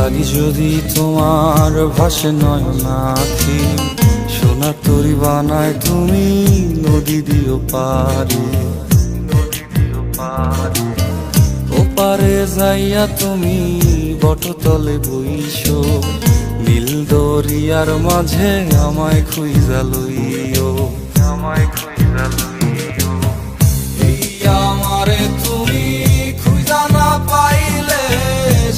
লাগি যদি তোমার ভাসে নয়নাখি, সোনার তরি বানায় তুমি নদী দিও পারে। ওপারে যাইয়া তুমি বটতলে বইসো, নীল দরিয়ার মাঝে আমায় খুঁজা লইও, আমায় খুঁজা লইও। এই আমারে তুমি খুঁজা না পাইলে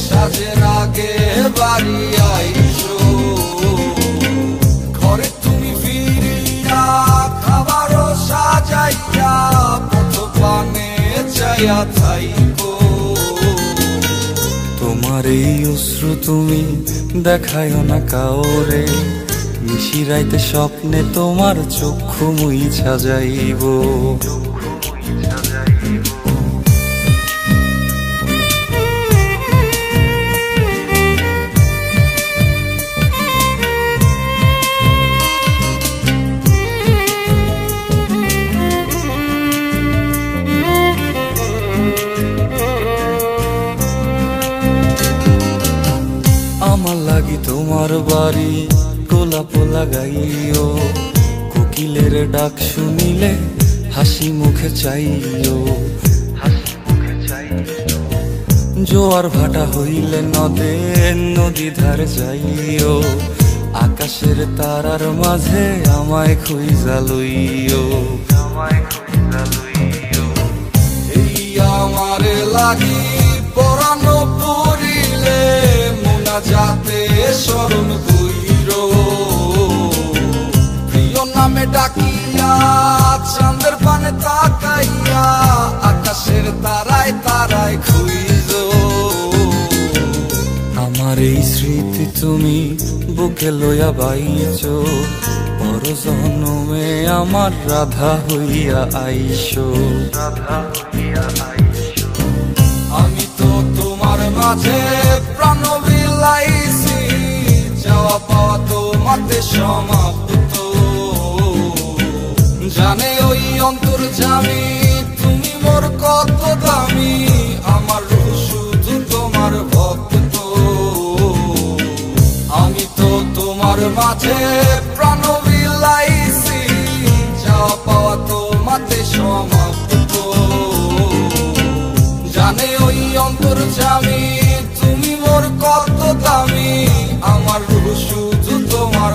সাজের আগে বাড়ি আইসো, ঘরে তুমি ফিরিয়া খাবারও সাজাইয়া পথ পানে চাইয়া থাইকো। তোমার এই অশ্রু তুমি দেখায় না কাউরে, নিশিরাইতে স্বপ্নে তোমার চক্ষু মুইছা যাইব। আমার লাগি তোমার বাড়ি গোলাপ লাগাইও, কোকিলের ডাক শুনিলে হাসি মুখে চাইও, জোয়ার ভাটা হইলে নদে নদী ধার যাইও, আকাশের তারার মাঝে আমায় খুঁজা লইও, আমায় খুঁজা লইও। এই আমারে লাগি পরানো পড়িলে যাতে স্মরণ কইরো, প্রিয় নামে ডাকিয়া চাঁদের পানে তাকাইয়া আকাশের তারায় তারায় খুঁজো। আমার এই স্মৃতি তুমি বুকে লইয়া বাইছো, পর জন্মে আমার রাধা হইয়া আইসো, রাধা হইয়া আইসো। আমি তো তোমার মাঝে প্রাণ বিলাইছি, যাওয়া পাওয়া তোমাতে সমাপ্ত। জানে ওই অন্তর্যামী তুমি মোর কত দামি, আমার রূহ শুধু তোমার ভক্ত। আমি তো তোমার মাঝে প্রাণ বিলাইছি, যাওয়া পাওয়া তোমাতে সমাপ্ত। জানে ওই অন্তর্যামী তুমি মোর কত দামি, আমার রূহ শুধু তোমার।